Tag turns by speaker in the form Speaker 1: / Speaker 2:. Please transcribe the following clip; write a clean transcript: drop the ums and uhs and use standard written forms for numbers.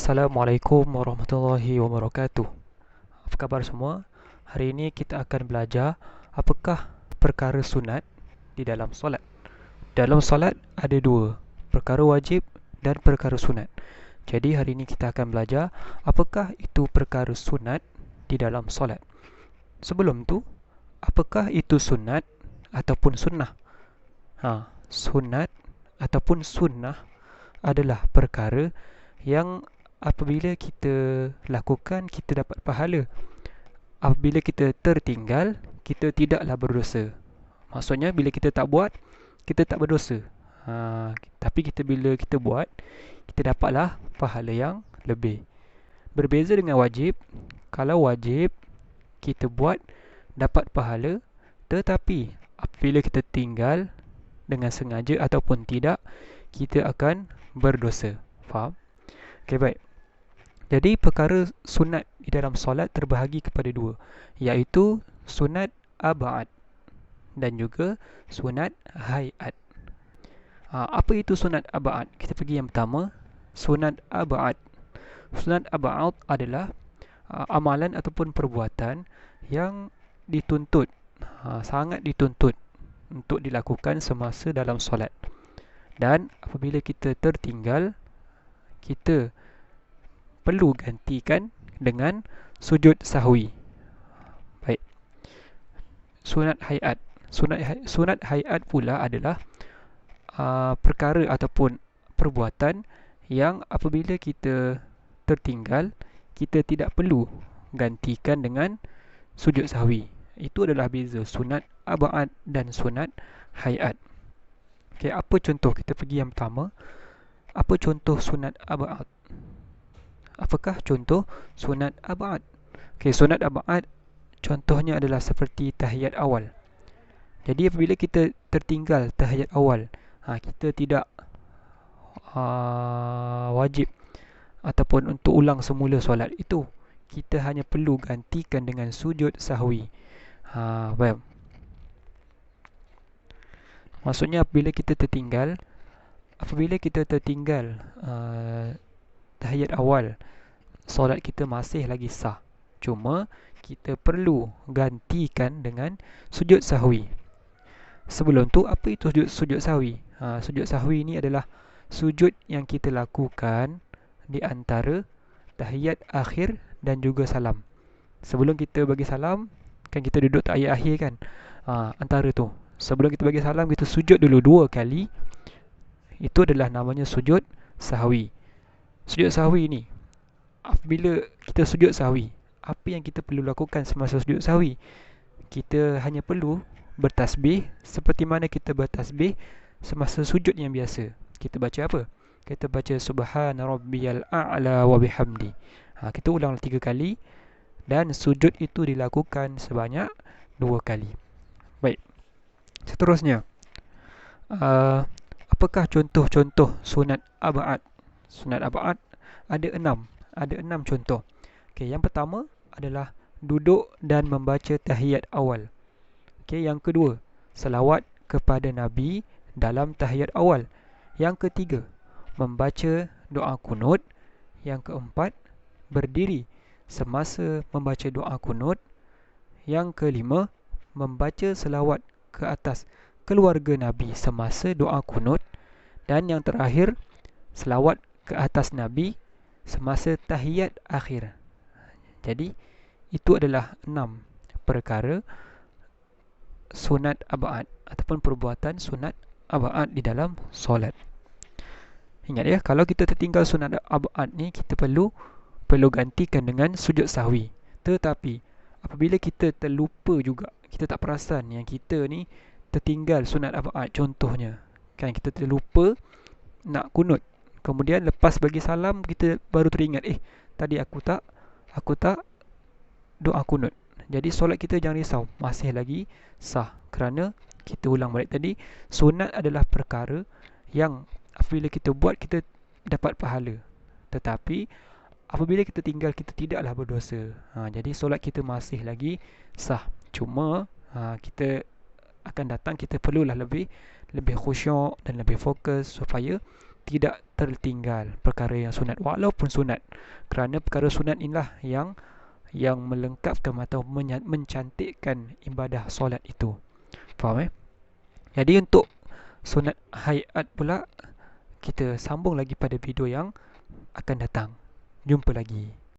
Speaker 1: Assalamualaikum warahmatullahi wabarakatuh. Apa khabar semua? Hari ini kita akan belajar apakah perkara sunat di dalam solat. Dalam solat ada dua, perkara wajib dan perkara sunat. Jadi hari ini kita akan belajar apakah itu perkara sunat di dalam solat. Sebelum tu, apakah itu sunat ataupun sunnah? Sunat ataupun sunnah adalah perkara yang apabila kita lakukan, kita dapat pahala. Apabila kita tertinggal, kita tidaklah berdosa. Maksudnya bila kita tak buat, kita tak berdosa. Tapi bila kita buat, kita dapatlah pahala yang lebih. Berbeza dengan wajib. Kalau wajib kita buat, dapat pahala. Tetapi apabila kita tinggal dengan sengaja ataupun tidak, kita akan berdosa. Faham? Okey, baik. Jadi perkara sunat di dalam solat terbahagi kepada dua, iaitu sunat ab'ad dan juga sunat hayat. Apa itu sunat ab'ad? Kita pergi yang pertama, sunat ab'ad. Sunat ab'ad adalah amalan ataupun perbuatan yang dituntut, sangat dituntut untuk dilakukan semasa dalam solat. Dan apabila kita tertinggal, kita perlu gantikan dengan sujud sahwi. Baik. Sunat hayat. Sunat hayat pula adalah perkara ataupun perbuatan yang apabila kita tertinggal, kita tidak perlu gantikan dengan sujud sahwi. Itu adalah beza sunat ab'ad dan sunat hayat. Okey, apa contoh? Kita pergi yang pertama. Apa contoh sunat ab'ad? Apakah contoh sunat ab'ad? Okey, sunat ab'ad contohnya adalah seperti tahiyat awal. Jadi apabila kita tertinggal tahiyat awal, kita tidak wajib ataupun untuk ulang semula solat itu, kita hanya perlu gantikan dengan sujud sahwi. Faham? Maksudnya apabila kita tertinggal tahiyat awal, solat kita masih lagi sah. Cuma kita perlu gantikan dengan sujud sahwi. Sebelum tu, apa itu sujud sahwi? Sujud sahwi ni adalah sujud yang kita lakukan di antara tahiyat akhir dan juga salam. Sebelum kita bagi salam, kan kita duduk tahiyat akhir kan? Antara tu, sebelum kita bagi salam, kita sujud dulu 2 kali. Itu adalah namanya sujud sahwi. Sujud sahwi ni, apabila kita sujud sahwi, apa yang kita perlu lakukan semasa sujud sahwi? Kita hanya perlu bertasbih seperti mana kita bertasbih semasa sujud yang biasa. Kita baca apa? Kita baca subhana rabbiyal a'la wa bihamdi. Kita ulang 3 kali dan sujud itu dilakukan sebanyak 2 kali. Baik. Seterusnya, apakah contoh-contoh sunat ab'ad? Sunat ab'ad ada 6 contoh. Okey, yang pertama adalah duduk dan membaca tahiyat awal. Okey, yang kedua, selawat kepada Nabi dalam tahiyat awal. Yang ketiga, membaca doa kunut. Yang keempat, berdiri semasa membaca doa kunut. Yang kelima, membaca selawat ke atas keluarga Nabi semasa doa kunut. Dan yang terakhir, selawat ke atas Nabi semasa tahiyat akhir. Jadi itu adalah 6 perkara sunat ab'ad ataupun perbuatan sunat ab'ad di dalam solat. Ingat ya, kalau kita tertinggal sunat ab'ad ni, kita perlu gantikan dengan sujud sahwi. Tetapi apabila kita terlupa juga, kita tak perasan yang kita ni tertinggal sunat ab'ad, contohnya kan, kita terlupa nak kunut, kemudian lepas bagi salam kita baru teringat, tadi aku tak doa kunut. Jadi solat kita jangan risau, masih lagi sah kerana kita ulang balik tadi. Sunat adalah perkara yang apabila kita buat, kita dapat pahala. Tetapi apabila kita tinggal, kita tidaklah berdosa. Jadi solat kita masih lagi sah. Cuma kita akan datang, kita perlulah lebih khusyuk dan lebih fokus supaya tidak tertinggal perkara yang sunat walaupun sunat, kerana perkara sunat inilah yang melengkapkan atau mencantikkan ibadah solat itu. Faham? Jadi untuk sunat hayat pula kita sambung lagi pada video yang akan datang. Jumpa lagi.